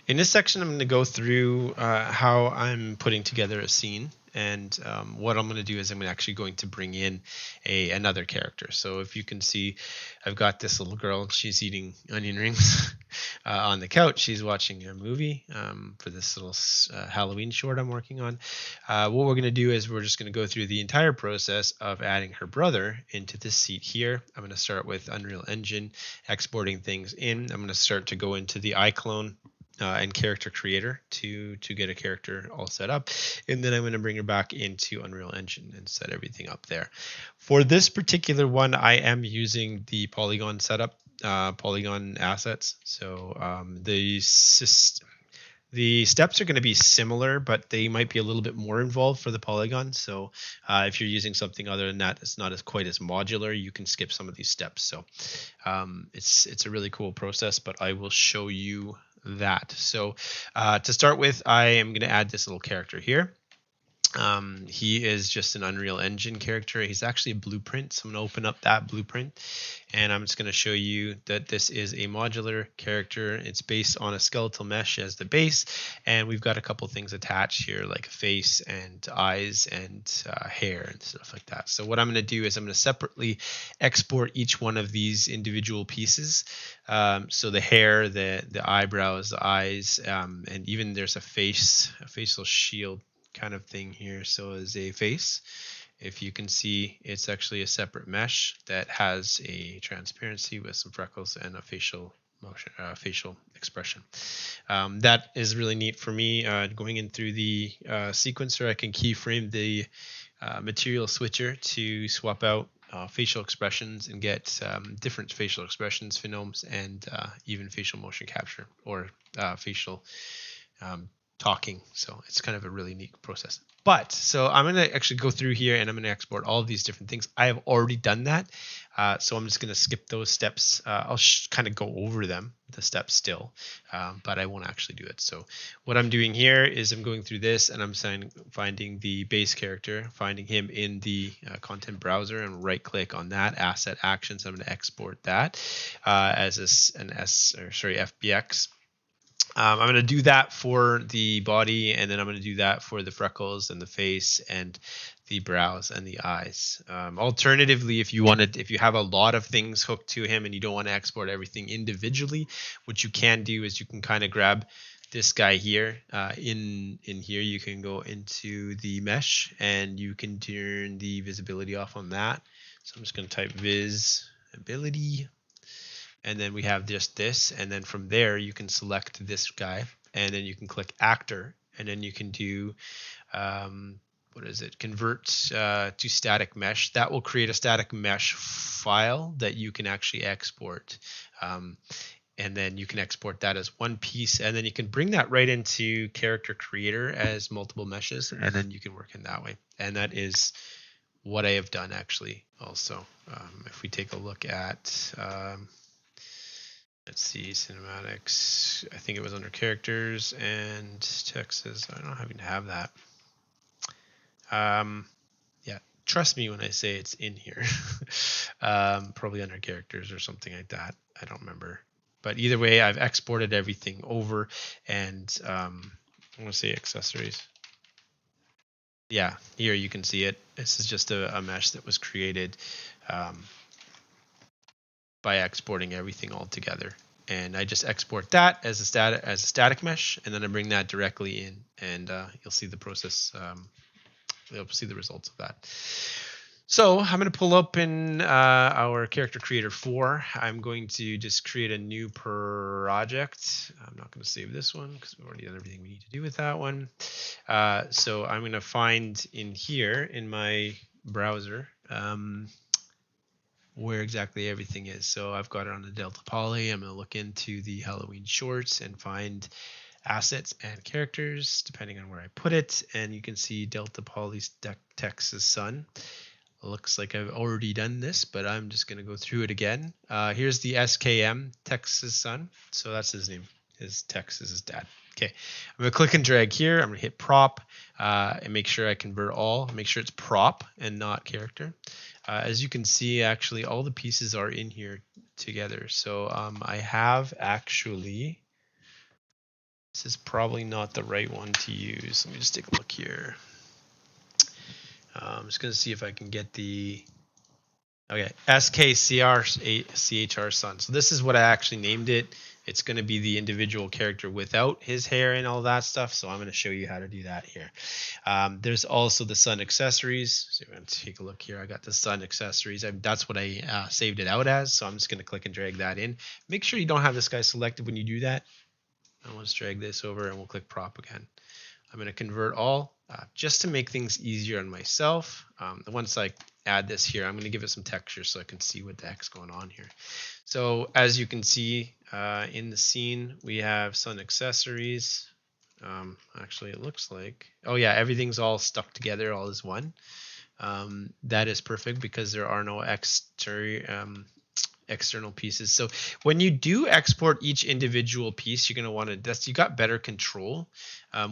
In this section, I'm going to go through how I'm putting together a scene. And what I'm going to do is I'm actually going to bring in another character. So if you can see, I've got this little girl. She's eating onion rings on the couch. She's watching a movie for this little Halloween short I'm working on. What we're going to do is we're just going to go through the entire process of adding her brother into this seat here. I'm going to start with Unreal Engine, exporting things in. I'm going to start to go into the iClone and character creator to get a character all set up, and then I'm going to bring her back into Unreal Engine and set everything up there. For this particular one, I am using the polygon setup, polygon assets. So the steps are going to be similar, but they might be a little bit more involved for the polygon. So if you're using something other than that, it's not as quite as modular. You can skip some of these steps. So it's a really cool process, but I will show you that. So to start with, I am going to add this little character here. He is just an Unreal Engine character. He's actually a blueprint. So I'm going to open up that blueprint, and I'm just going to show you that this is a modular character. It's based on a skeletal mesh as the base, and we've got a couple things attached here like a face and eyes and hair and stuff like that. So what I'm going to do is I'm going to separately export each one of these individual pieces. So the hair, the eyebrows, the eyes, and even there's a facial shield kind of thing here. So as a face, if you can see, it's actually a separate mesh that has a transparency with some freckles and a facial motion, facial expression. That is really neat for me. Going in through the sequencer, I can keyframe the material switcher to swap out facial expressions and get different facial expressions, phenomes, and even facial motion capture or facial talking. So it's kind of a really neat process. But so I'm going to actually go through here and I'm going to export all of these different things. I have already done that. So I'm just going to skip those steps. I'll kind of go over them, the steps still, but I won't actually do it. So what I'm doing here is I'm going through this and I'm finding the base character, finding him in the content browser and right click on that asset actions. I'm going to export that as an FBX. I'm going to do that for the body, and then I'm going to do that for the freckles and the face and the brows and the eyes. Alternatively, if you have a lot of things hooked to him and you don't want to export everything individually, what you can do is you can kind of grab this guy here. In here, you can go into the mesh and you can turn the visibility off on that. So I'm just going to type visibility. And then we have just this, and then from there you can select this guy, and then you can click actor, and then you can do convert to static mesh. That will create a static mesh file that you can actually export, and then you can export that as one piece, and then you can bring that right into character creator as multiple meshes, and then you can work in that way. And that is what I have done actually also. If we take a look at let's see, cinematics. I think it was under characters and Texas. I don't even have that. Yeah, trust me when I say it's in here. Probably under characters or something like that. I don't remember. But either way, I've exported everything over, and I'm going to say accessories. Yeah, here you can see it. This is just a mesh that was created by exporting everything all together. And I just export that as a static mesh, and then I bring that directly in, and you'll see the process. You'll see the results of that. So I'm going to pull up in our character creator 4. I'm going to just create a new project. I'm not going to save this one because we've already done everything we need to do with that one. So I'm going to find in here in my browser where exactly everything is. So I've got it on the Delta Poly. I'm going to look into the Halloween shorts and find assets and characters depending on where I put it. And you can see Delta Poly's Texas Sun. Looks like I've already done this, but I'm just going to go through it again. Here's the SKM Texas Sun. So that's his name. His Tex is his dad. Okay, I'm going to click and drag here. I'm going to hit prop and make sure I convert all. Make sure it's prop and not character. As you can see, actually, all the pieces are in here together. So I have actually This is probably not the right one to use. Let me just take a look here. I'm just going to see if I can get the, okay, SKCR Sun. So this is what I actually named it. It's going to be the individual character without his hair and all that stuff. So I'm going to show you how to do that here. There's also the Sun accessories. So we're going to take a look here. I got the Sun accessories. That's what I saved it out as. So I'm just going to click and drag that in. Make sure you don't have this guy selected when you do that. And let's drag this over and we'll click prop again. I'm going to convert all just to make things easier on myself. Once I add this here, I'm going to give it some texture so I can see what the heck's going on here. So as you can see in the scene, we have Sun accessories. Actually, it looks like, oh yeah, everything's all stuck together, all as one. That is perfect because there are no external pieces. So when you do export each individual piece, you're going to want to, you got better control.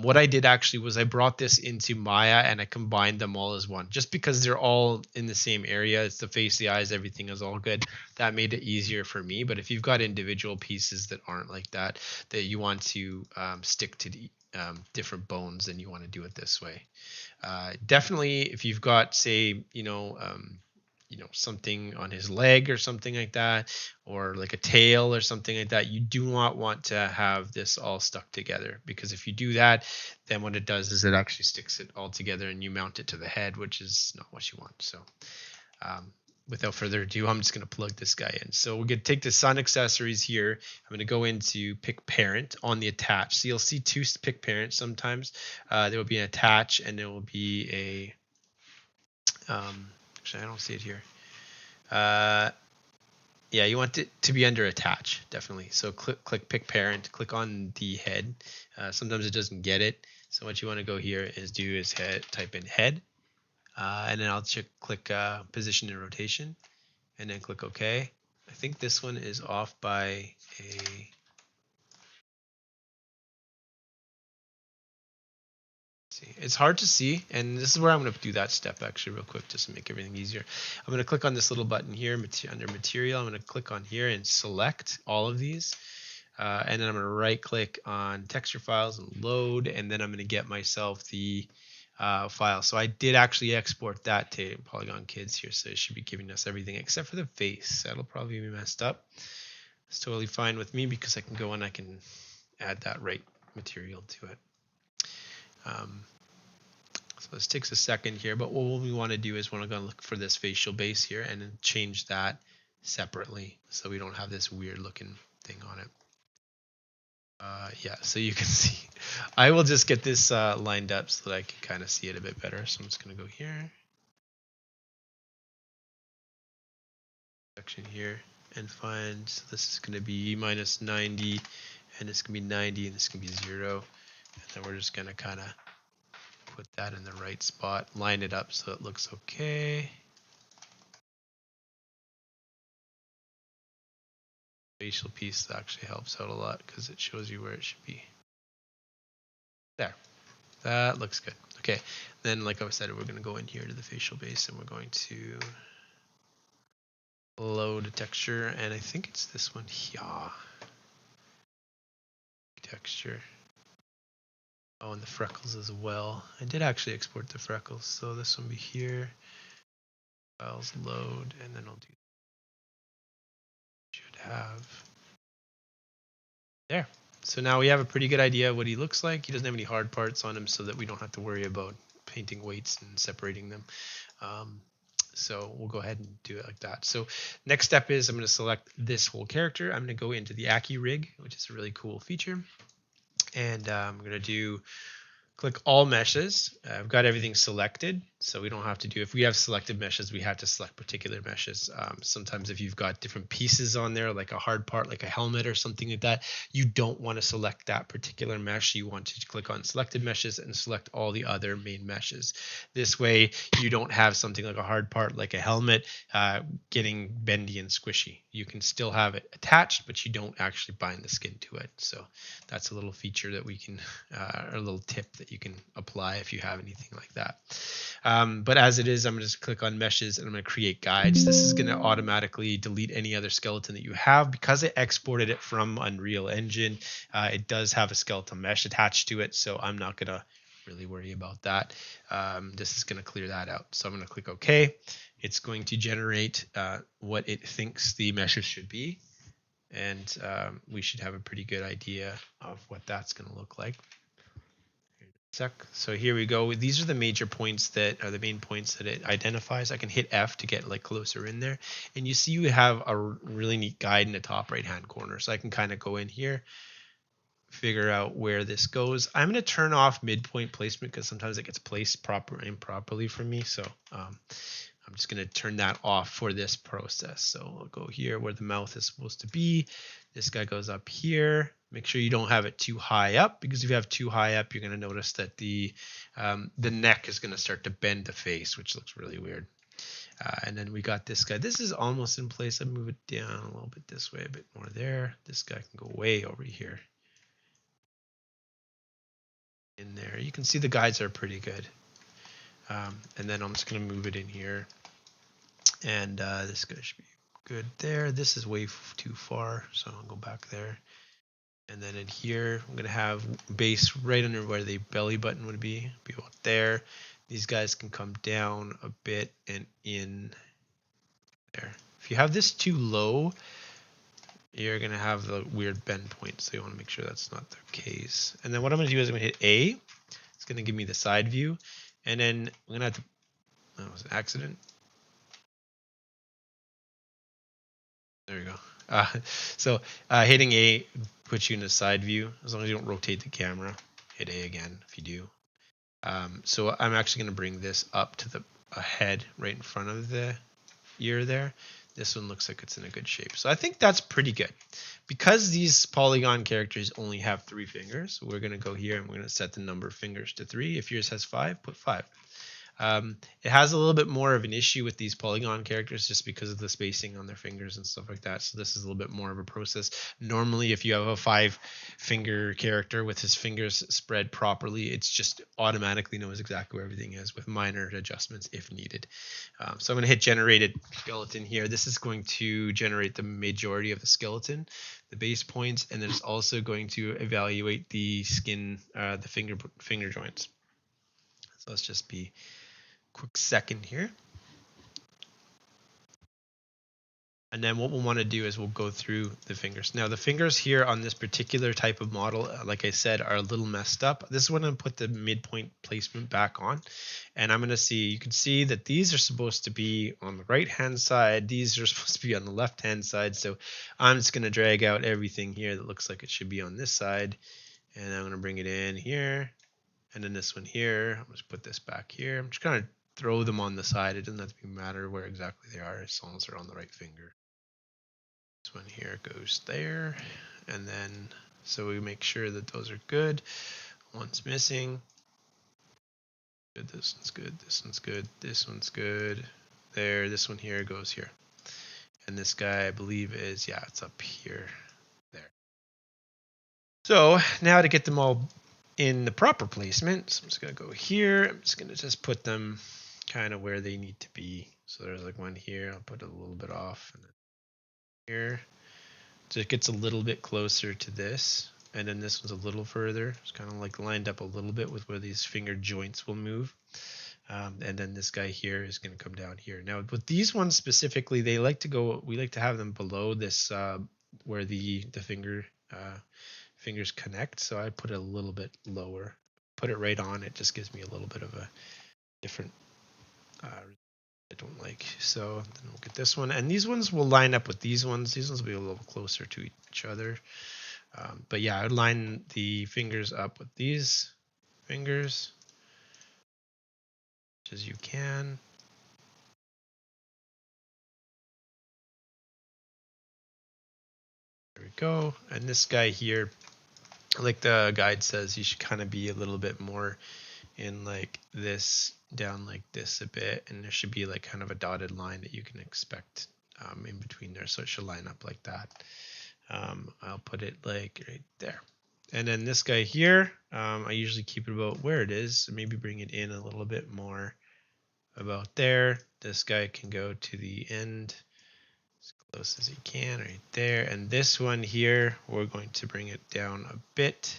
What I did actually was I brought this into Maya and I combined them all as one, just because they're all in the same area. It's the face, the eyes, everything is all good. That made it easier for me. But if you've got individual pieces that aren't like that, that you want to stick to the different bones, then you want to do it this way. Definitely, if you've got, say, something on his leg or something like that, or like a tail or something like that, you do not want to have this all stuck together, because if you do that, then what it does is it actually sticks it all together and you mount it to the head, which is not what you want. So without further ado, I'm just going to plug this guy in. So we're going to take the Sun accessories here. I'm going to go into pick parent on the attach. So you'll see two pick parents sometimes. There will be an attach and there will be a actually, I don't see it here. Yeah, you want it to be under attach, definitely. So click pick parent, click on the head. Sometimes it doesn't get it. So what you want to go here is do is type in head, and then I'll click position and rotation, and then click OK. I think this one is off by a. It's hard to see, and this is where I'm going to do that step actually real quick just to make everything easier. I'm going to click on this little button here under material. I'm going to click on here and select all of these, and then I'm going to right click on texture files and load, and then I'm going to get myself the file. So I did actually export that to Polygon Kids here, so it should be giving us everything except for the face. That'll probably be messed up. It's totally fine with me because I can go and I can add that right material to it. So this takes a second here, but what we want to do is we're going to look for this facial base here and then change that separately so we don't have this weird looking thing on it. Yeah, so you can see, I will just get this lined up so that I can kind of see it a bit better. So I'm just going to go here, section here, and find, so this is going to be minus 90, and this can be 90, and this can be 0. And then we're just going to kind of put that in the right spot, line it up so it looks okay. Facial piece actually helps out a lot because it shows you where it should be. There, that looks good. Okay, then like I said, we're going to go in here to the facial base and we're going to load a texture, and I think it's this one here. Texture. Oh, and the freckles as well. I did actually export the freckles, so this one be here. Files load, and then I'll do. Should have. There. So now we have a pretty good idea of what he looks like. He doesn't have any hard parts on him, so that we don't have to worry about painting weights and separating them. So we'll go ahead and do it like that. So next step is I'm going to select this whole character. I'm going to go into the Aki rig, which is a really cool feature. And I'm going to do click all meshes. I've got everything selected, so we don't have to do, if we have selected meshes, we have to select particular meshes. Sometimes if you've got different pieces on there, like a hard part, like a helmet or something like that, you don't want to select that particular mesh. You want to click on selected meshes and select all the other main meshes. This way you don't have something like a hard part, like a helmet, getting bendy and squishy. You can still have it attached, but you don't actually bind the skin to it. So that's a little feature that we can, or a little tip that you can apply if you have anything like that. But as it is, I'm going to just click on meshes and I'm going to create guides. This is going to automatically delete any other skeleton that you have because it exported it from Unreal Engine. It does have a skeleton mesh attached to it, so I'm not going to really worry about that. This is going to clear that out. So I'm going to click OK. It's going to generate what it thinks the meshes should be. And we should have a pretty good idea of what that's going to look like. So here we go. These are the major points that are the main points that it identifies. I can hit F to get like closer in there. And you see you have a really neat guide in the top right hand corner. So I can kind of go in here, figure out where this goes. I'm going to turn off midpoint placement because sometimes it gets placed improperly for me. So I'm just going to turn that off for this process. So I'll go here where the mouth is supposed to be. This guy goes up here. Make sure you don't have it too high up, because if you have too high up, you're going to notice that the neck is going to start to bend the face, which looks really weird. And then we got this guy. This is almost in place. I move it down a little bit this way, a bit more there. This guy can go way over here. In there. You can see the guides are pretty good. And then I'm just going to move it in here. And this guy should be good there. This is way too far, so I'll go back there. And then in here, I'm going to have base right under where the belly button would be about there. These guys can come down a bit and in there. If you have this too low, you're going to have the weird bend point, so you want to make sure that's not the case. And then what I'm going to do is I'm going to hit A. It's going to give me the side view. And then I'm going to have to, that was an accident. There we go. So hitting A puts you in the side view, as long as you don't rotate the camera. Hit A again if you do. So I'm actually going to bring this up to the head right in front of the ear there. This one looks like it's in a good shape. So I think that's pretty good. Because these polygon characters only have 3 fingers, we're going to go here and we're going to set the number of fingers to 3. If yours has 5, put 5. It has a little bit more of an issue with these polygon characters just because of the spacing on their fingers and stuff like that. So this is a little bit more of a process. Normally, if you have a 5-finger character with his fingers spread properly, it's just automatically knows exactly where everything is with minor adjustments if needed. So I'm going to hit generated skeleton here. This is going to generate the majority of the skeleton, the base points, and then it's also going to evaluate the skin, the finger joints. So let's just be quick second here. And then what we'll want to do is we'll go through the fingers. Now the fingers here on this particular type of model, like I said, are a little messed up. This is when I put the midpoint placement back on. And I'm going to see, you can see that these are supposed to be on the right hand side. These are supposed to be on the left hand side. So I'm just going to drag out everything here that looks like it should be on this side. And I'm going to bring it in here. And then this one here, I'm just put this back here. I'm just going to throw them on the side. It doesn't have to matter where exactly they are as long as they're on the right finger. This one here goes there. And then, so we make sure that those are good. One's missing. Good, this one's good, this one's good, this one's good. There, this one here goes here. And this guy, I believe is, yeah, it's up here, there. So now to get them all in the proper placement, so I'm just going to go here. I'm just going to just put them kind of where they need to be. So there's like one here. I'll put it a little bit off. And then here. So it gets a little bit closer to this. And then this one's a little further. It's kind of like lined up a little bit with where these finger joints will move. And then this guy here is going to come down here. Now with these ones specifically, they like to go, we like to have them below this, where the fingers connect. So I put it a little bit lower, put it right on. It just gives me a little bit of a different, I don't like. So then we'll get this one. And these ones will line up with these ones. These ones will be a little closer to each other. But yeah, I would line the fingers up with these fingers as you can. There we go. And this guy here, like the guide says, you should kind of be a little bit more in like this, down like this a bit, and there should be like kind of a dotted line that you can expect in between there, so it should line up like that. I'll put it like right there. And then this guy here, I usually keep it about where it is, maybe bring it in a little bit more about there. This guy can go to the end as close as he can right there. And this one here, we're going to bring it down a bit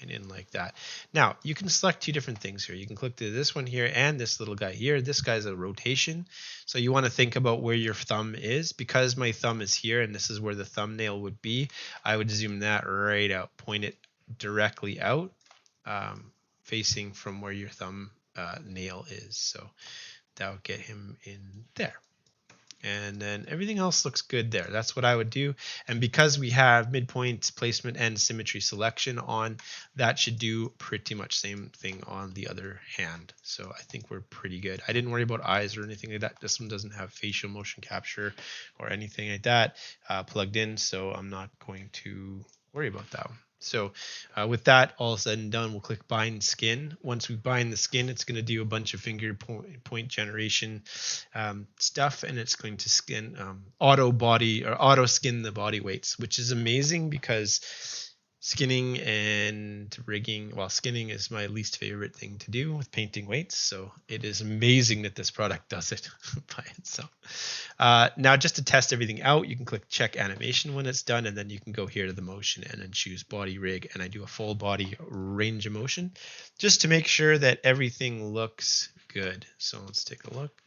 and in like that. Now, you can select two different things here. You can click to this one here and this little guy here. This guy's a rotation. So you want to think about where your thumb is. Because my thumb is here and this is where the thumbnail would be, I would zoom that right out, point it directly out, facing from where your thumb nail is. So that would get him in there. And then everything else looks good there. That's what I would do. And because we have midpoint placement and symmetry selection on, that should do pretty much same thing on the other hand. So I think we're pretty good. I didn't worry about eyes or anything like that. This one doesn't have facial motion capture or anything like that plugged in, so I'm not going to worry about that one. So with that all said and done, we'll click bind skin. Once we bind the skin, it's going to do a bunch of finger point generation stuff, and it's going to skin auto skin the body weights, which is amazing because skinning and rigging, well, skinning is my least favorite thing to do with painting weights, so it is amazing that this product does it by itself. Now, just to test everything out, you can click check animation when it's done, and then you can go here to the motion and then choose body rig, and I do a full body range of motion just to make sure that everything looks good. So let's take a look.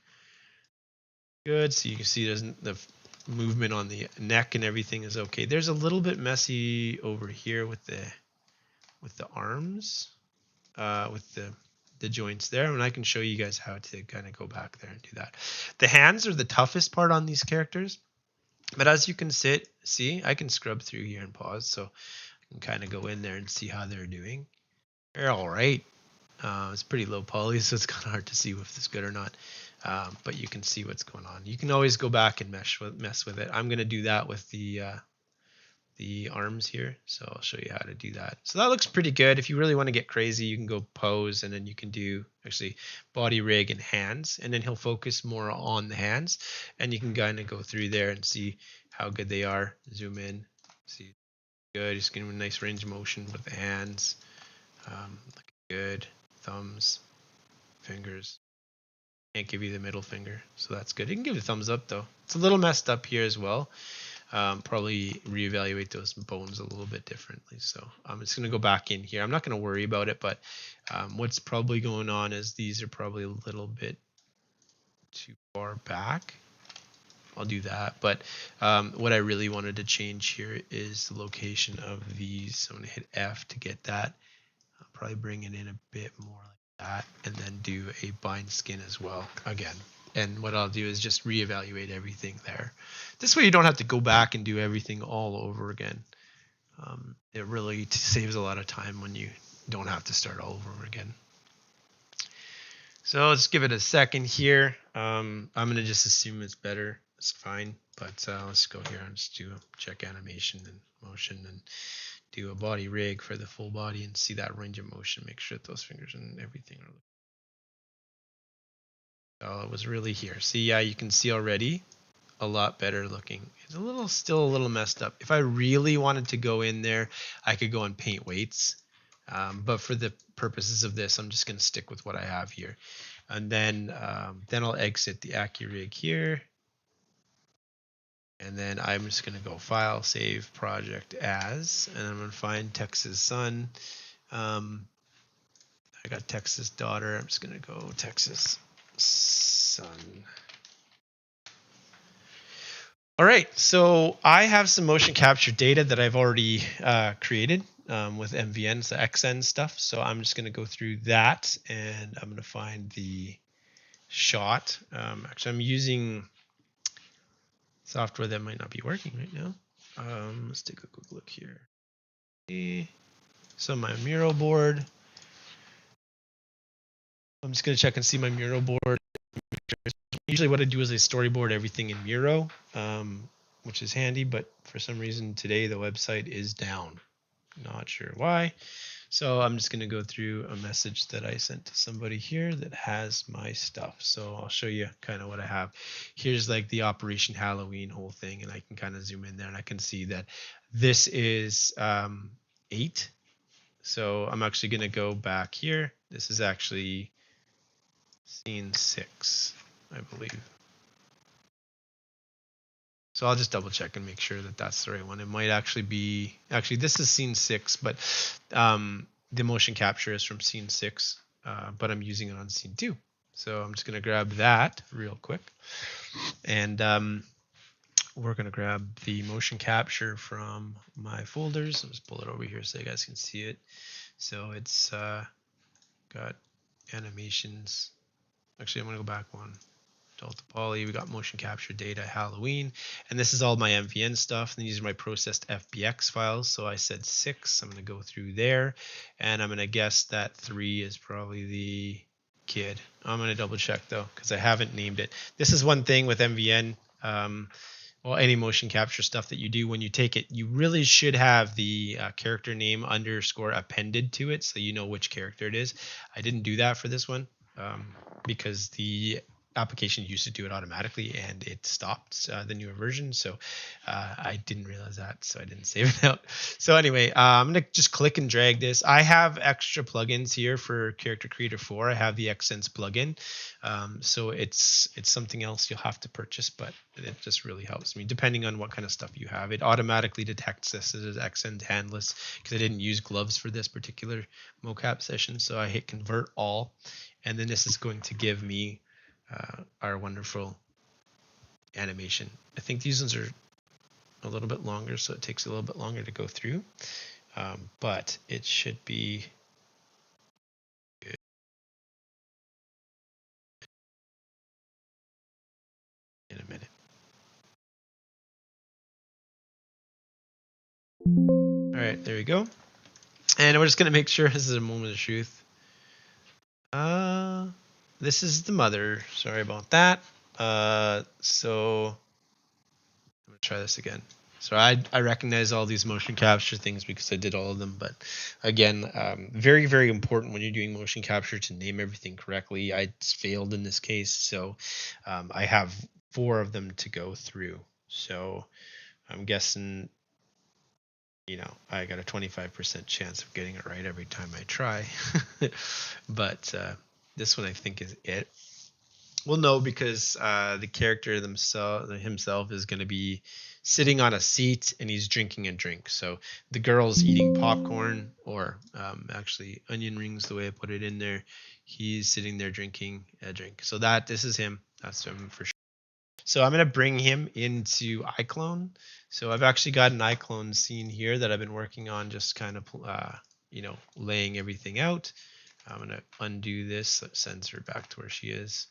Good. So you can see there's the movement on the neck and everything is okay. There's a little bit messy over here with the arms, with the joints there, and I can show you guys how to kind of go back there and do that. The hands are the toughest part on these characters, but as you can see, I can scrub through here and pause, so I can kind of go in there and see how they're doing. They're all right. It's pretty low poly, so it's kind of hard to see if it's good or not. But you can see what's going on. You can always go back and mess with it. I'm going to do that with the arms here, so I'll show you how to do that. So that looks pretty good. If you really want to get crazy, you can go pose, and then you can do actually body rig and hands, and then he'll focus more on the hands, and you can kind of go through there and see how good they are. Zoom in, see, good. Just getting a nice range of motion with the hands. Looking good. Thumbs, fingers. Can't give you the middle finger, so that's good. You can give it a thumbs up though. It's a little messed up here as well. Probably reevaluate those bones a little bit differently. So I'm just going to go back in here. I'm not going to worry about it, but what's probably going on is these are probably a little bit too far back. I'll do that. But what I really wanted to change here is the location of these. So I'm going to hit F to get that. I'll probably bring it in a bit more like that, and then do a bind skin as well again. And what I'll do is just reevaluate everything there. This way you don't have to go back and do everything all over again. It really saves a lot of time when you don't have to start all over again. So let's give it a second here. I'm going to just assume it's better. It's fine. But let's go here and just do a check animation and motion and do a body rig for the full body and see that range of motion. Make sure that those fingers and everything are. Oh, it was really here. See, yeah, you can see already a lot better looking. It's still a little messed up. If I really wanted to go in there, I could go and paint weights. But for the purposes of this, I'm just going to stick with what I have here. And then I'll exit the AccuRig here. And then I'm just going to go File, Save, Project As. And I'm going to find Texas Sun. I got Texas Daughter. I'm just going to go Texas Sun. All right, so I have some motion capture data that I've already created with MVN, so XN stuff. So I'm just going to go through that, and I'm going to find the shot. Actually, I'm using software that might not be working right now. Let's take a quick look here. So my mural board. I'm just going to check and see my mural board. Usually what I do is I storyboard everything in Miro, which is handy, but for some reason today the website is down. Not sure why. So I'm just going to go through a message that I sent to somebody here that has my stuff. So I'll show you kind of what I have. Here's like the Operation Halloween whole thing, and I can kind of zoom in there and I can see that this is 8. So I'm actually going to go back here. This is actually scene 6, I believe. So I'll just double check and make sure that that's the right one. It might actually be, actually this is scene 6, but the motion capture is from scene 6, but I'm using it on scene 2. So I'm just going to grab that real quick. And we're going to grab the motion capture from my folders. I'll just pull it over here so you guys can see it. So it's got animations. Actually, I'm going to go back one. Delta Poly, we got motion capture data, Halloween, and this is all my MVN stuff. And these are my processed FBX files. So I said 6. I'm going to go through there, and I'm going to guess that 3 is probably the kid. I'm going to double check though because I haven't named it. This is one thing with MVN. Well, any motion capture stuff that you do, when you take it, you really should have the character name underscore appended to it so you know which character it is. I didn't do that for this one because the application used to do it automatically and it stopped the newer version. So I didn't realize that, so I didn't save it out. So anyway, I'm going to just click and drag this. I have extra plugins here for Character Creator 4. I have the Xsense plugin. So it's something else you'll have to purchase, but it just really helps me depending on what kind of stuff you have. It automatically detects this as Xsense handless because I didn't use gloves for this particular mocap session. So I hit convert all, and then this is going to give me our wonderful animation. I think these ones are a little bit longer, so it takes a little bit longer to go through, but it should be good in a minute. All right, there we go. And we're just going to make sure this is a moment of truth. This is the mother. Sorry about that. So I'm going to try this again. So I recognize all these motion capture things because I did all of them. But again, very, very important when you're doing motion capture to name everything correctly. I failed in this case. So I have 4 of them to go through. So I'm guessing, I got a 25% chance of getting it right every time I try. But this one I think is it. Well, no, because the character himself is going to be sitting on a seat and he's drinking a drink. So the girl's eating popcorn, or actually onion rings, the way I put it in there. He's sitting there drinking a drink. So this is him. That's him for sure. So I'm going to bring him into iClone. So I've actually got an iClone scene here that I've been working on, just kind of, laying everything out. I'm going to undo this, send her back to where she is.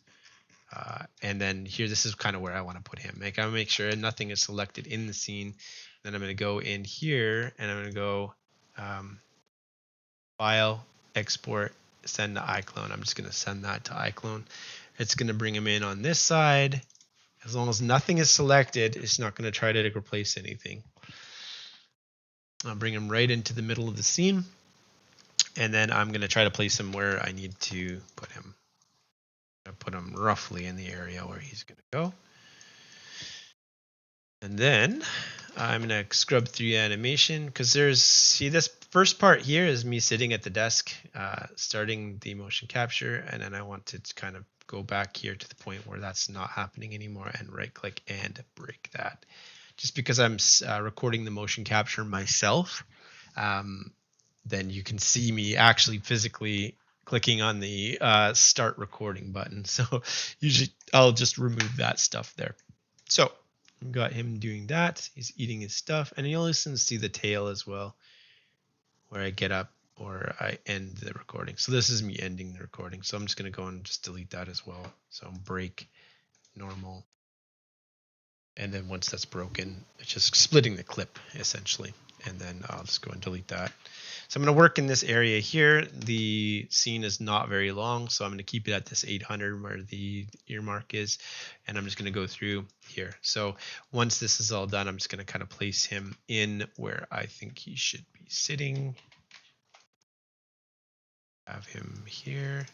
And then here, this is kind of where I want to put him. Like, I make sure nothing is selected in the scene. Then I'm going to go in here and I'm going to go File, Export, Send to iClone. I'm just going to send that to iClone. It's going to bring him in on this side. As long as nothing is selected, it's not going to try to replace anything. I'll bring him right into the middle of the scene. And then I'm going to try to place him where I need to put him. I'm going to put him roughly in the area where he's going to go. And then I'm going to scrub through the animation because this first part here is me sitting at the desk, starting the motion capture. And then I want to kind of go back here to the point where that's not happening anymore and right click and break that. Just because I'm recording the motion capture myself, then you can see me actually physically clicking on the start recording button. So usually I'll just remove that stuff there. So we've got him doing that. He's eating his stuff, and you'll listen to see the tail as well, where I get up or I end the recording. So this is me ending the recording. So I'm just going to go and just delete that as well. So break, normal. And then once that's broken, it's just splitting the clip essentially. And then I'll just go and delete that. So I'm going to work in this area here. The scene is not very long, so I'm going to keep it at this 800 where the earmark is. And I'm just going to go through here. So once this is all done, I'm just going to kind of place him in where I think he should be sitting. Have him here.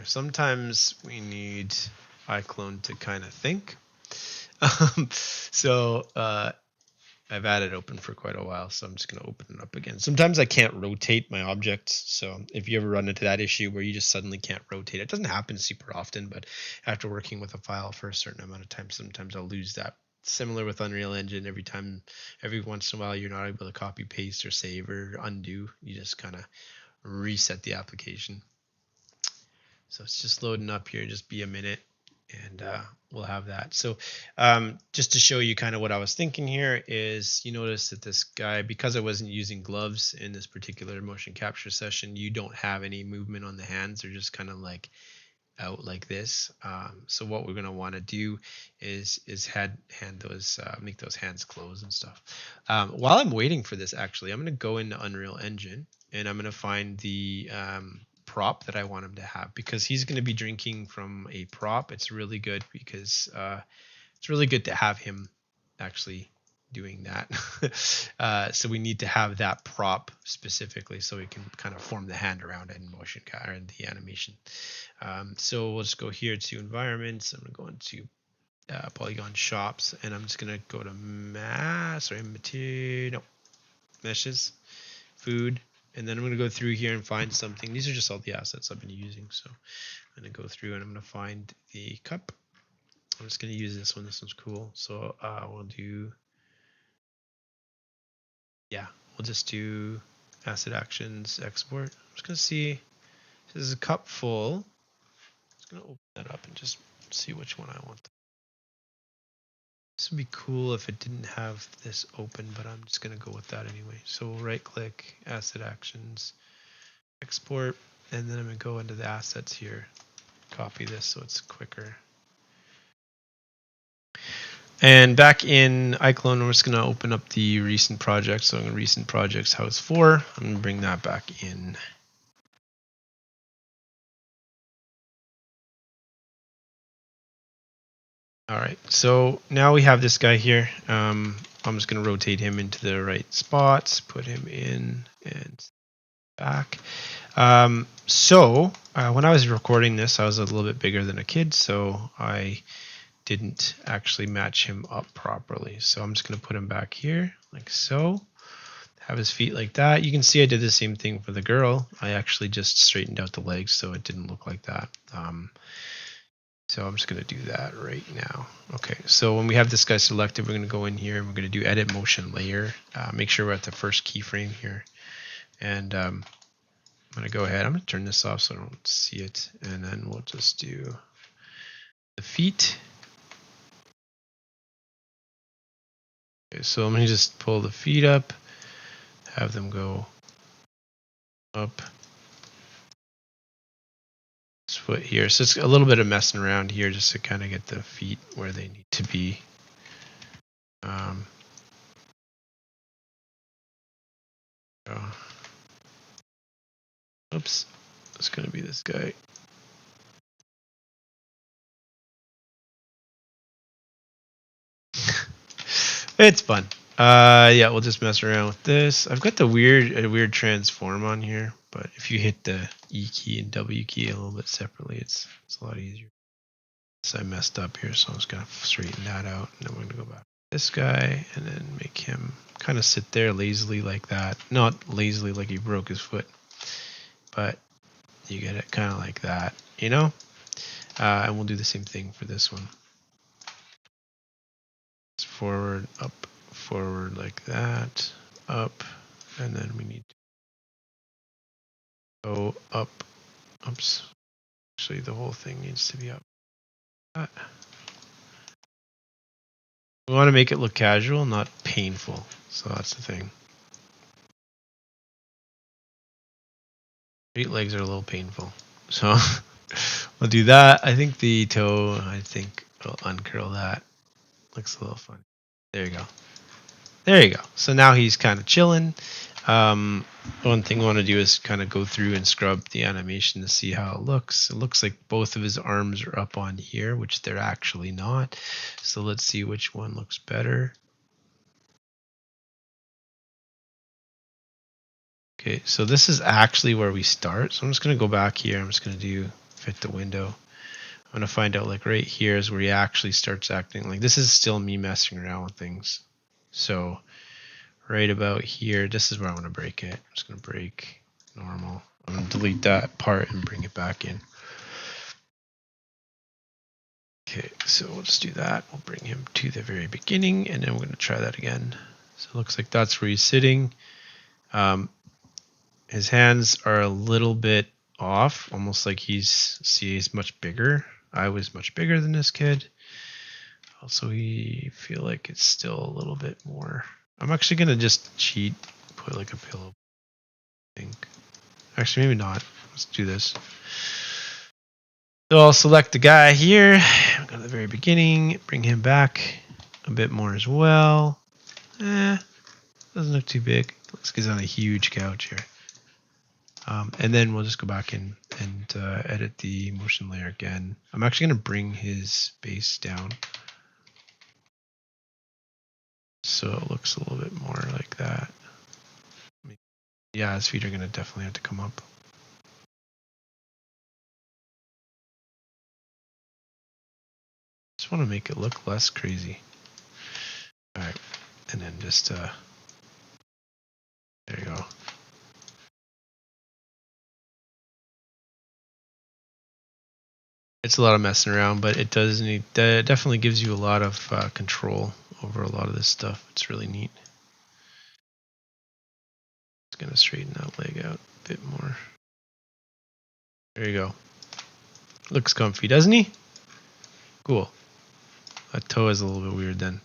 Sometimes we need iClone to kind of think. So I've had it open for quite a while, so I'm just going to open it up again. Sometimes I can't rotate my objects, so if you ever run into that issue where you just suddenly can't rotate, it doesn't happen super often, but after working with a file for a certain amount of time, sometimes I'll lose that. Similar with Unreal Engine, every once in a while, you're not able to copy, paste, or save or undo. You just kind of reset the application. So it's just loading up here. Just be a minute, and we'll have that. So just to show you kind of what I was thinking here is, you notice that this guy, because I wasn't using gloves in this particular motion capture session, you don't have any movement on the hands. They're just kind of like out like this. So what we're going to want to do is make those hands close and stuff. While I'm waiting for this, actually, I'm going to go into Unreal Engine, and I'm going to find the prop that I want him to have, because he's going to be drinking from a prop. It's really good because it's really good to have him actually doing that. So we need to have that prop specifically so we can kind of form the hand around it in motion or in the animation. So we'll just go here to environments. I'm going to go into polygon shops, and I'm just going to go to meshes, food, and then I'm going to go through here and find something. These are just all the assets I've been using. So I'm going to go through and I'm going to find the cup. I'm just going to use this one. This one's cool. So we'll do, we'll just do asset actions, export. I'm just going to see, this is a cup full. I'm just going to open that up and just see which one I want. This would be cool if it didn't have this open, but I'm just going to go with that anyway. So we'll right click, asset actions, export, and then I'm going to go into the assets here, copy this so it's quicker. And back in iClone, we're just going to open up the recent project. So I'm going to recent projects house 4. I'm going to bring that back in. All right, so now we have this guy here. I'm just going to rotate him into the right spots, put him in and back. So when I was recording this, I was a little bit bigger than a kid, so I didn't actually match him up properly. So I'm just going to put him back here like so. Have his feet like that. You can see I did the same thing for the girl. I actually just straightened out the legs so it didn't look like that. So I'm just going to do that right now. Okay, so when we have this guy selected, we're going to go in here and we're going to do edit motion layer. Make sure we're at the first keyframe here. And I'm going to go ahead. I'm going to turn this off so I don't see it. And then we'll just do the feet. Okay, so let me just pull the feet up, have them go up. Foot here, so it's a little bit of messing around here just to kind of get the feet where they need to be. Oops, it's going to be this guy. It's fun. Yeah, we'll just mess around with this. I've got the weird transform on here, but if you hit the E key and W key a little bit separately, it's a lot easier. So I messed up here, so I'm just gonna straighten that out, and then we're gonna go back to this guy and then make him kind of sit there lazily like that. Not lazily like he broke his foot, but you get it kind of like that, you know? And we'll do the same thing for this one. It's forward, up, forward like that, up, and then we need to go up. Oops. Actually, the whole thing needs to be up. We want to make it look casual, not painful. So that's the thing. Feet legs are a little painful. So we'll do that. I think the toe, we'll uncurl that. Looks a little fun. There you go. There you go. So now he's kind of chilling. One thing I want to do is kind of go through and scrub the animation to see how it looks. It looks like both of his arms are up on here, which they're actually not. So let's see which one looks better. Okay, so this is actually where we start. So I'm just going to go back here. I'm just going to do fit the window. I'm going to find out like right here is where he actually starts acting. Like this is still me messing around with things. So right about here, this is where I want to break it. I'm just going to break normal. I'm going to delete that part and bring it back in. Okay, so we'll just do that. We'll bring him to the very beginning, and then we're going to try that again. So it looks like that's where he's sitting. His hands are a little bit off, almost like he's much bigger. I was much bigger than this kid. Also, he feel like it's still a little bit more. I'm actually going to just cheat, put like a pillow. I think. Actually, maybe not. Let's do this. So I'll select the guy here. Go to the very beginning. Bring him back a bit more as well. Doesn't look too big. Looks like he's on a huge couch here. And then we'll just go back and edit the motion layer again. I'm actually going to bring his base down, so it looks a little bit more like that. Yeah, his feet are going to definitely have to come up. Just want to make it look less crazy. All right, and then just there you go. It's a lot of messing around, but it does need. That definitely gives you a lot of control over a lot of this stuff. It's really neat. It's gonna straighten that leg out a bit more. There you go. Looks comfy, doesn't he? Cool. That toe is a little bit weird then.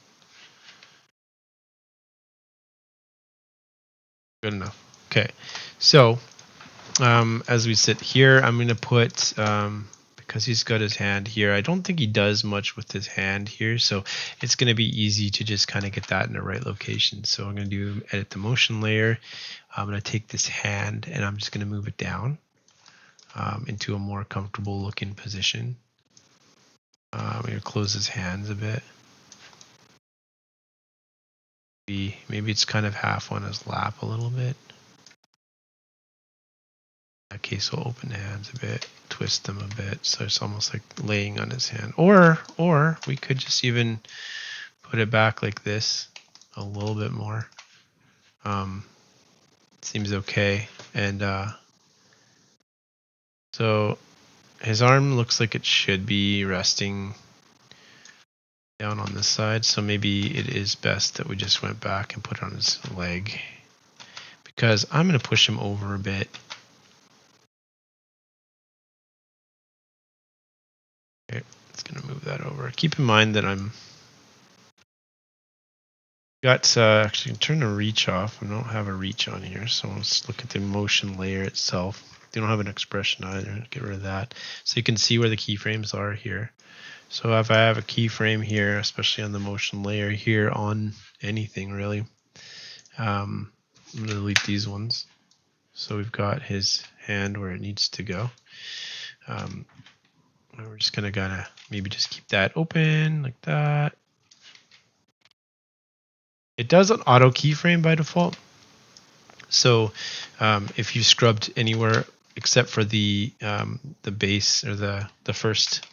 Good enough. Okay, so as we sit here, I'm going to put, because he's got his hand here, I don't think he does much with his hand here, so it's going to be easy to just kind of get that in the right location. So I'm going to do edit the motion layer. I'm going to take this hand and I'm just going to move it down into a more comfortable looking position. I'm going to close his hands a bit. Maybe it's kind of half on his lap a little bit. In that case, we'll open the hands a bit, twist them a bit, so it's almost like laying on his hand. Or we could just even put it back like this a little bit more. Seems okay. And so his arm looks like it should be resting down on this side, so maybe it is best that we just went back and put it on his leg, because I'm going to push him over a bit. Okay, it's going to move that over. Keep in mind that I'm got actually turn the reach off. I don't have a reach on here, so let's look at the motion layer itself. They don't have an expression either. Get rid of that, so you can see where the keyframes are here. So if I have a keyframe here, especially on the motion layer here on anything really, I'm going to delete these ones. So we've got his hand where it needs to go. We're just going to maybe just keep that open like that. It does an auto keyframe by default. So if you scrubbed anywhere except for the base or the first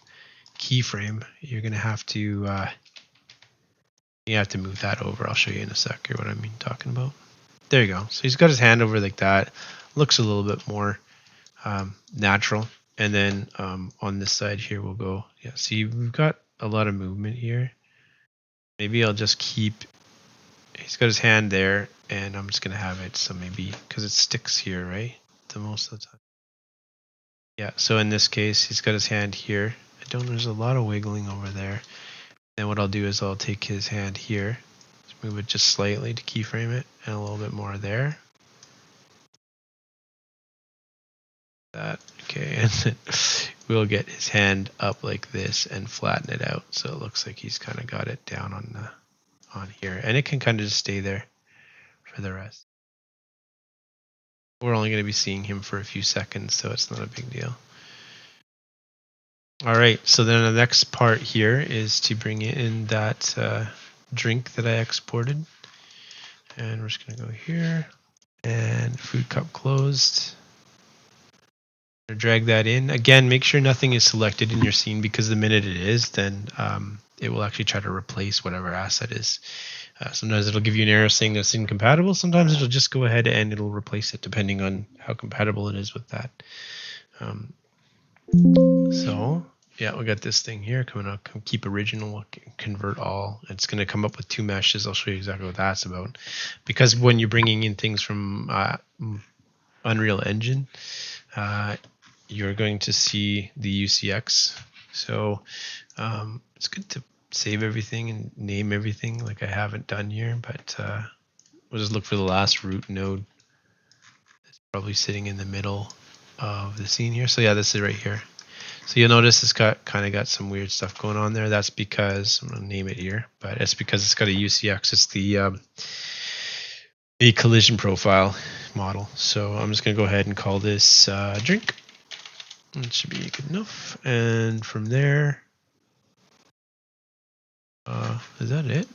keyframe, you're going to have to move that over. I'll show you in a sec here what I mean talking about. There you go. So he's got his hand over like that. Looks a little bit more natural. And then on this side here, we'll go. Yeah, see, we've got a lot of movement here. Maybe I'll just keep. He's got his hand there, and I'm just gonna have it. So maybe because it sticks here, right? The most of the time. Yeah. So in this case, he's got his hand here. There's a lot of wiggling over there. Then what I'll do is I'll take his hand here, move it just slightly to keyframe it, and a little bit more there. That okay, and then we'll get his hand up like this and flatten it out, so it looks like he's kind of got it down on here, and it can kind of just stay there for the rest. We're only going to be seeing him for a few seconds, so it's not a big deal. All right, so then the next part here is to bring in that drink that I exported, and we're just going to go here and food cup closed. Drag that in. Again, make sure nothing is selected in your scene, because the minute it is, then it will actually try to replace whatever asset is Sometimes it'll give you an error saying that's incompatible. Sometimes it'll just go ahead and it'll replace it depending on how compatible it is with that. So yeah, we got this thing here coming up. Keep original, convert all. It's going to come up with two meshes. I'll show you exactly what that's about. Because when you're bringing in things from Unreal Engine, you're going to see the UCX. So it's good to save everything and name everything like I haven't done here, but we'll just look for the last root node. It's probably sitting in the middle of the scene here. So yeah, this is right here. So you'll notice it's kind of got some weird stuff going on there. That's because I'm gonna name it here, but it's because it's got a UCX. It's the collision profile model. So I'm just gonna go ahead and call this drink. It should be good enough. And from there, is that it?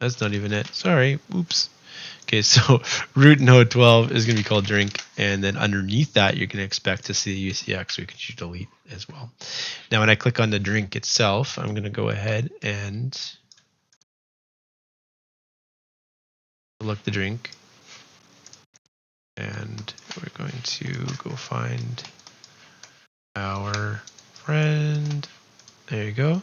That's not even it. Sorry. Oops. Okay, so root node 12 is going to be called drink, and then underneath that, you're going to expect to see the UCX, so you can choose delete as well. Now, when I click on the drink itself, I'm going to go ahead and select the drink, and we're going to go find our friend. There you go.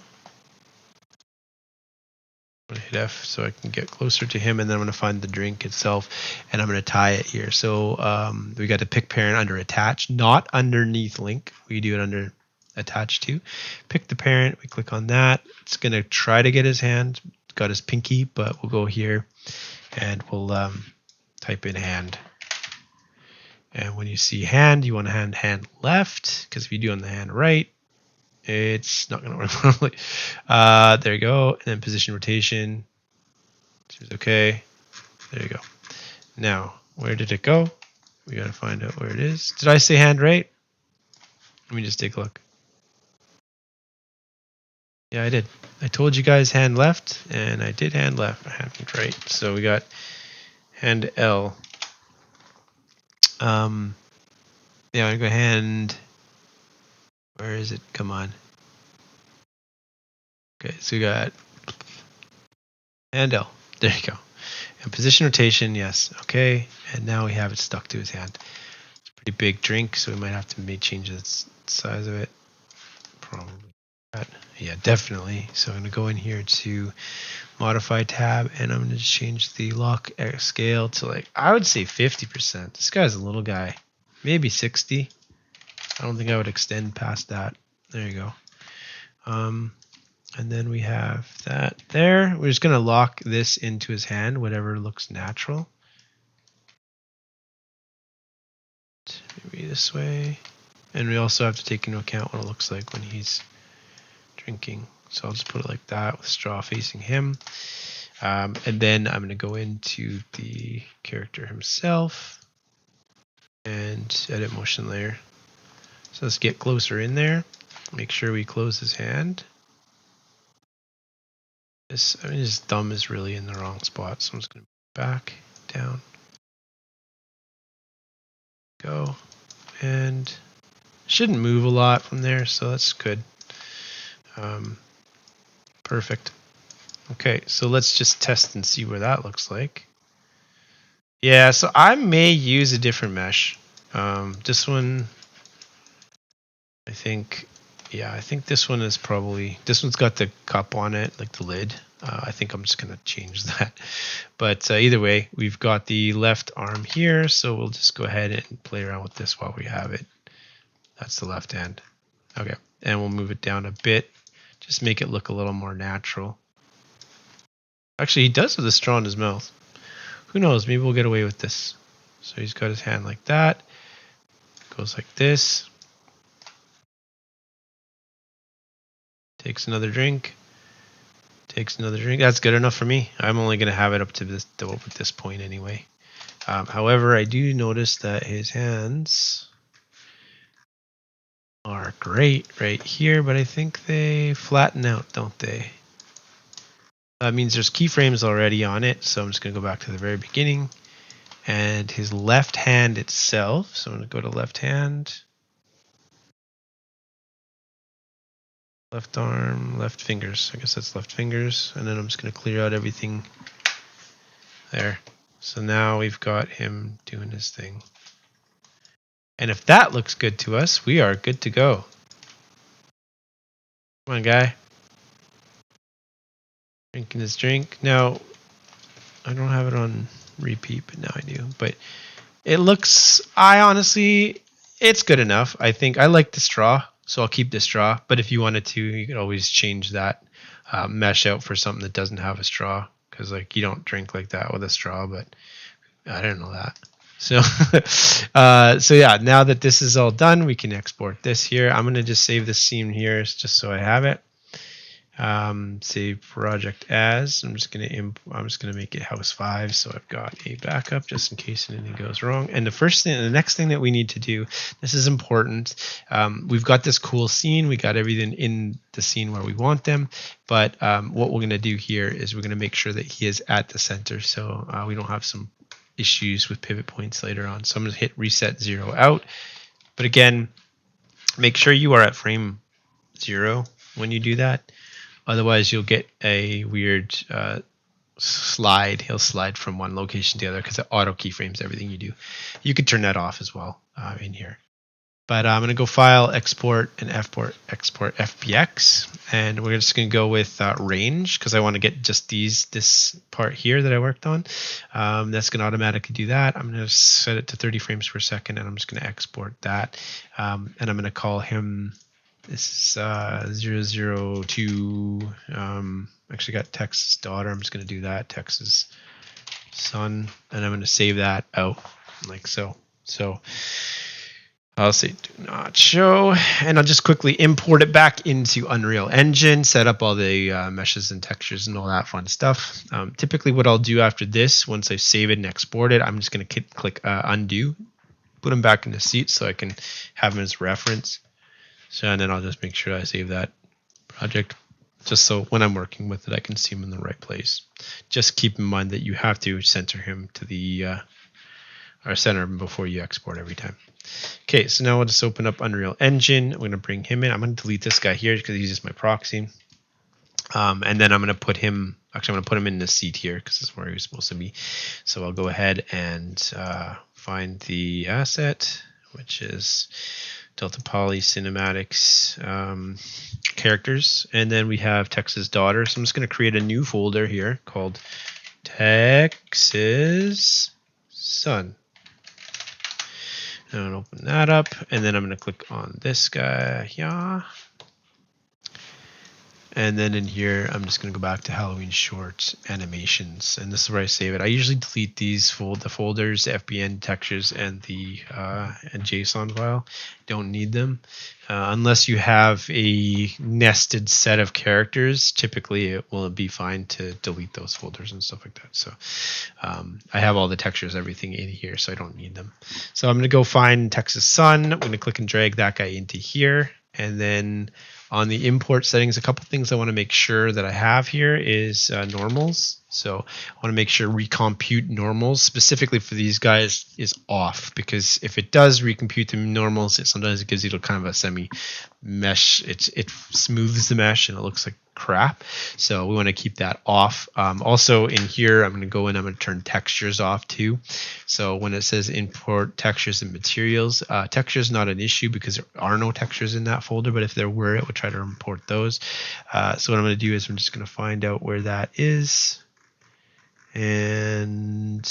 I'm going to hit F so I can get closer to him, and then I'm going to find the drink itself, and I'm going to tie it here. So we got to pick parent under attach, not underneath link. We do it under attach to. Pick the parent. We click on that. It's going to try to get his hand. Got his pinky, but we'll go here, and we'll type in hand. And when you see hand, you want to hand left, because if you do on the hand right, it's not going to work normally. There you go. And then position rotation. Choose OK. There you go. Now, where did it go? We got to find out where it is. Did I say hand right? Let me just take a look. Yeah, I did. I told you guys hand left, and I did hand left, hand right. So we got hand L. Yeah, I'm going to go hand. Where is it? Come on. Okay, so we got hand L. There you go. And position rotation, yes. Okay, and now we have it stuck to his hand. It's a pretty big drink, so we might have to change the size of it. Probably. Yeah, definitely. So I'm going to go in here to modify tab, and I'm going to change the lock scale to, like, I would say 50%. This guy's a little guy. Maybe 60. I don't think I would extend past that. There you go. And then we have that there. We're just going to lock this into his hand, whatever looks natural. Maybe this way. And we also have to take into account what it looks like when he's drinking. So I'll just put it like that with straw facing him. And then I'm going to go into the character himself and edit motion layer. So let's get closer in there. Make sure we close his hand. His thumb is really in the wrong spot, so I'm just going to back down. Go. And shouldn't move a lot from there, so that's good. Perfect. Okay, so let's just test and see what that looks like. Yeah, so I may use a different mesh. This one, I think this one is probably, this one's got the cup on it, like the lid. I think I'm just going to change that. But either way, we've got the left arm here, so we'll just go ahead and play around with this while we have it. That's the left hand. Okay, and we'll move it down a bit. Just make it look a little more natural. Actually, he does have the straw in his mouth. Who knows? Maybe we'll get away with this. So he's got his hand like that. Goes like this. Takes another drink. Takes another drink. That's good enough for me. I'm only going to have it up to this point anyway. However, I do notice that his hands are great right here, but I think they flatten out, don't they? That means there's keyframes already on it, so I'm just going to go back to the very beginning. And his left hand itself, so I'm going to go to left hand. left arm, left fingers. I guess that's left fingers. And then I'm just going to clear out everything there. So now we've got him doing his thing. And if that looks good to us, we are good to go. Come on, guy. Drinking his drink. Now, I don't have it on repeat, but now I do. But it looks, it's good enough. I think I like the straw, so I'll keep the straw. But if you wanted to, you could always change that mesh out for something that doesn't have a straw. Because like you don't drink like that with a straw, but I didn't know that. So, so yeah, now that this is all done, we can export this here. I'm going to just save this scene here just so I have it. Save project as. I'm just going to make it house 5, so I've got a backup just in case anything goes wrong. And the next thing that we need to do, this is important. We've got this cool scene. We got everything in the scene where we want them. But what we're going to do here is we're going to make sure that he is at the center, so we don't have some issues with pivot points later on. So I'm going to hit reset 0 out. But again, make sure you are at frame 0 when you do that. Otherwise, you'll get a weird slide. He'll slide from one location to the other because it auto keyframes everything you do. You could turn that off as well in here. But I'm going to go File, Export, and Export FBX. And we're just going to go with range because I want to get just this part here that I worked on. That's going to automatically do that. I'm going to set it to 30 frames per second, and I'm just going to export that. And I'm going to call him... This is 002. Actually got Texas daughter. I'm just going to do that. Texas son. And I'm going to save that out like so. So I'll say do not show. And I'll just quickly import it back into Unreal Engine, set up all the meshes and textures and all that fun stuff. Typically what I'll do after this, once I save it and export it, I'm just going to click undo, put them back in the seat so I can have them as reference. So, and then I'll just make sure I save that project just so when I'm working with it, I can see him in the right place. Just keep in mind that you have to center him to the or center him before you export every time. Okay, so now I'll just open up Unreal Engine. I'm going to bring him in. I'm going to delete this guy here because he's just my proxy. And then I'm going to put him, actually I'm going to put him in the seat here because that's where he was supposed to be. So I'll go ahead and find the asset, which is Delta Poly Cinematics characters, and then we have Texas daughter. So I'm just going to create a new folder here called Texas son. And I'm going to open that up, and then I'm going to click on this guy here. And then in here, I'm just going to go back to Halloween Shorts animations, and this is where I save it. I usually delete these the folders, the FBN textures, and the and JSON file. Don't need them unless you have a nested set of characters. Typically, it will be fine to delete those folders and stuff like that. So I have all the textures, everything in here, so I don't need them. So I'm going to go find Texas Sun. I'm going to click and drag that guy into here, and then on the import settings, a couple things I want to make sure that I have here is normals. So I want to make sure recompute normals specifically for these guys is off, because if it does recompute the normals, sometimes it gives you kind of a semi mesh. It smooths the mesh and it looks like crap. So we want to keep that off. Also in here, I'm going to go in, I'm going to turn textures off too. So when it says import textures and materials, textures not an issue because there are no textures in that folder, but if there were, it would try to import those. So what I'm going to do is I'm just going to find out where that is. And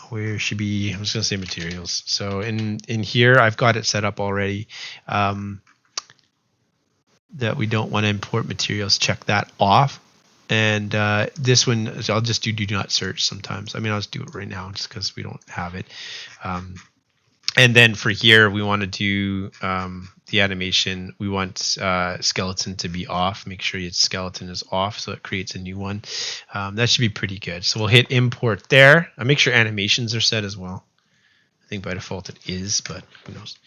where should be, I'm just going to say materials. So in here, I've got it set up already that we don't want to import materials. Check that off. And this one, I'll just do not search sometimes. I mean, I'll just do it right now just because we don't have it. And then for here, we want to do the animation. We want skeleton to be off. Make sure its skeleton is off so it creates a new one. That should be pretty good. So we'll hit import there. I'll make sure animations are set as well. I think by default it is, but who knows.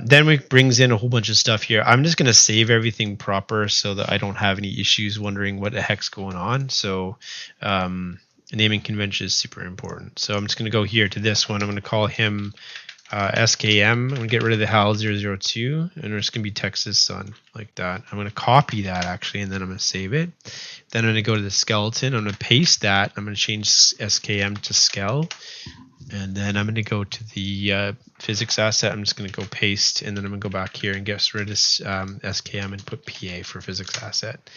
Then it brings in a whole bunch of stuff here. I'm just going to save everything proper so that I don't have any issues wondering what the heck's going on. So naming convention is super important. So I'm just going to go here to this one. I'm going to call him SKM. I'm going to get rid of the HAL002, and there's going to be Texas Sun like that. I'm going to copy that actually, and then I'm going to save it. Then I'm going to go to the skeleton. I'm going to paste that. I'm going to change SKM to Skel. And then I'm going to go to the physics asset. I'm just going to go paste, and then I'm going to go back here and get rid of SKM and put PA for physics asset.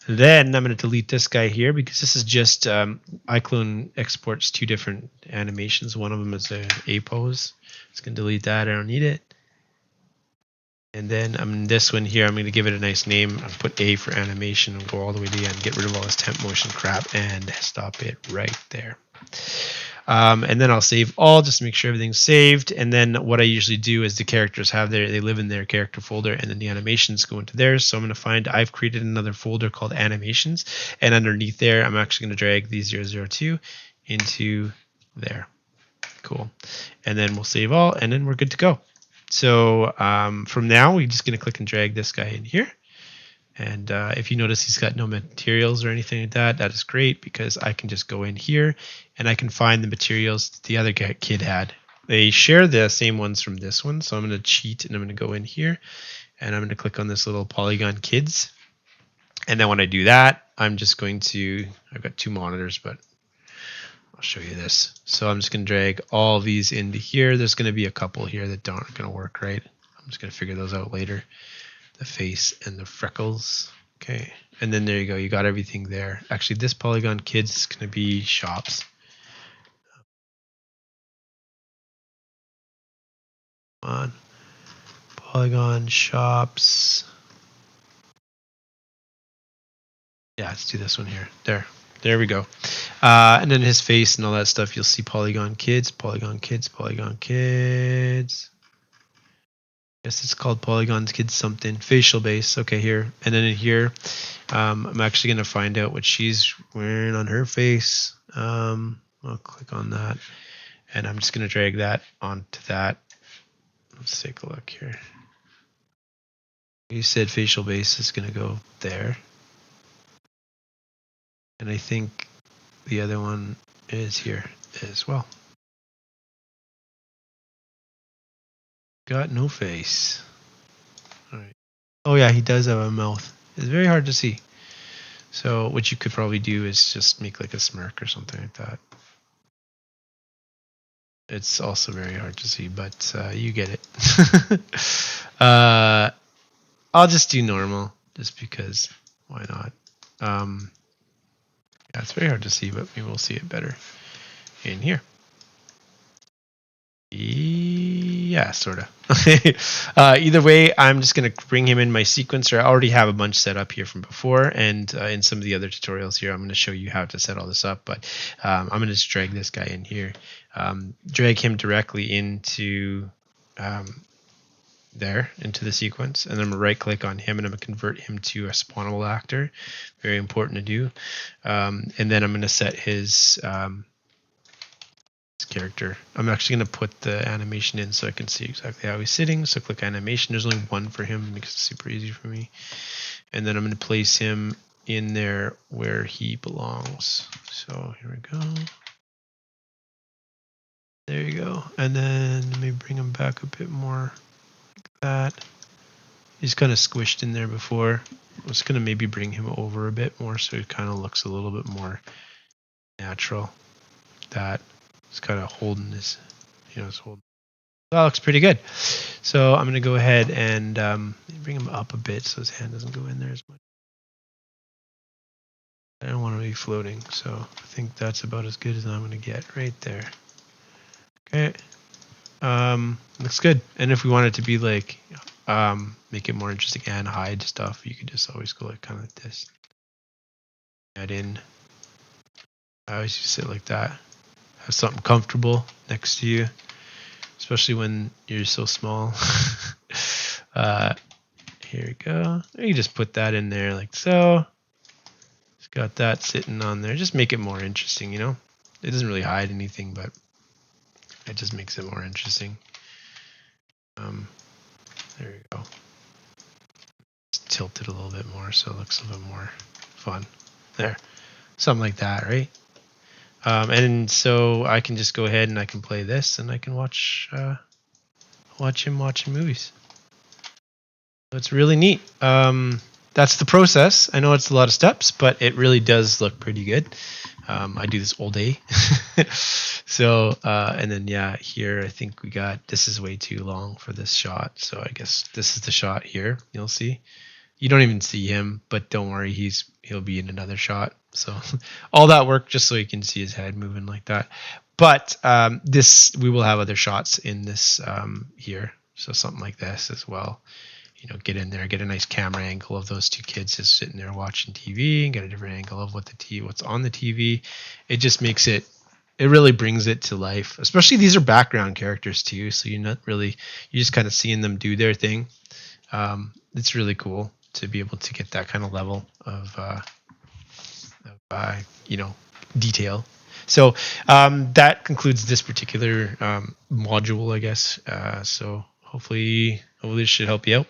Then I'm going to delete this guy here because this is just iClone exports two different animations. One of them is a pose. Just going to delete that. I don't need it. And then this one here, I'm going to give it a nice name. I'll put A for animation and go all the way to the end. Get rid of all this temp motion crap and stop it right there. And then I'll save all just to make sure everything's saved. And then what I usually do is the characters they live in their character folder, and then the animations go into theirs. So I'm going to find, I've created another folder called animations, and underneath there, I'm actually going to drag the 002 into there. Cool. And then we'll save all, and then we're good to go. So from now, we're just going to click and drag this guy in here. And if you notice he's got no materials or anything like that, that is great because I can just go in here and I can find the materials the other kid had. They share the same ones from this one. So I'm going to cheat and I'm going to go in here and I'm going to click on this little polygon kids. And then when I do that, I'm just going to, I've got two monitors, but I'll show you this. So I'm just going to drag all these into here. There's going to be a couple here that aren't going to work right. I'm just going to figure those out later. The face and the freckles. Okay, and then there you go. You got everything there. Actually, this polygon kids is going to be shops. Come on, polygon shops. Yeah, let's do this one here. There we go. And then his face and all that stuff. You'll see polygon kids, polygon kids, polygon kids. Guess it's called polygon kids something. Facial base. Okay, here. And then in here, I'm actually going to find out what she's wearing on her face. I'll click on that. And I'm just going to drag that onto that. Let's take a look here. You said facial base is going to go there. And I think the other one is here as well. Got no face. All right. Oh yeah, he does have a mouth. It's very hard to see. So what you could probably do is just make like a smirk or something like that. It's also very hard to see, but you get it. I'll just do normal, just because. Why not? Yeah, it's very hard to see, but maybe we'll see it better in here. Yeah, sort of. Either way, I'm just going to bring him in my sequencer. I already have a bunch set up here from before, and in some of the other tutorials here, I'm going to show you how to set all this up, but I'm going to just drag this guy in here. Drag him directly into there, into the sequence, and then I'm going to right click on him and I'm going to convert him to a spawnable actor. Very important to do. And then I'm going to set his character. I'm actually going to put the animation in so I can see exactly how he's sitting. So click animation. There's only one for him. It makes it super easy for me. And then I'm going to place him in there where he belongs. So here we go. There you go. And then let me bring him back a bit more like that. He's kind of squished in there before. I was going to maybe bring him over a bit more so it kind of looks a little bit more natural. That. It's kind of holding this, it's holding. That looks pretty good. So I'm going to go ahead and bring him up a bit so his hand doesn't go in there as much. I don't want to be floating, so I think that's about as good as I'm going to get right there. Okay. Looks good. And if we want it to be like, make it more interesting and hide stuff, you could just always go like kind of like this. Add in. I always just sit like that. Have something comfortable next to you, especially when you're so small. Here we go. You just put that in there like so. Just got that sitting on there. Just make it more interesting, It doesn't really hide anything, but it just makes it more interesting. There we go. Just tilt it a little bit more so it looks a little bit more fun. There. Something like that, right? And so I can just go ahead and I can play this and I can watch watch him watching movies. So it's really neat. That's the process. I know it's a lot of steps, but it really does look pretty good. I do this all day. So, and then yeah, here I think we got, this is way too long for this shot. So I guess this is the shot here. You'll see. You don't even see him, but don't worry, he'll be in another shot. So all that work just so you can see his head moving like that. But this, we will have other shots in this here. So something like this as well. You know, get in there, get a nice camera angle of those two kids just sitting there watching TV, and get a different angle of what's on the TV. It just makes it really brings it to life. Especially these are background characters too, so you're just kind of seeing them do their thing. It's really cool to be able to get that kind of level of detail. So that concludes this particular module, I guess. So hopefully this should help you out.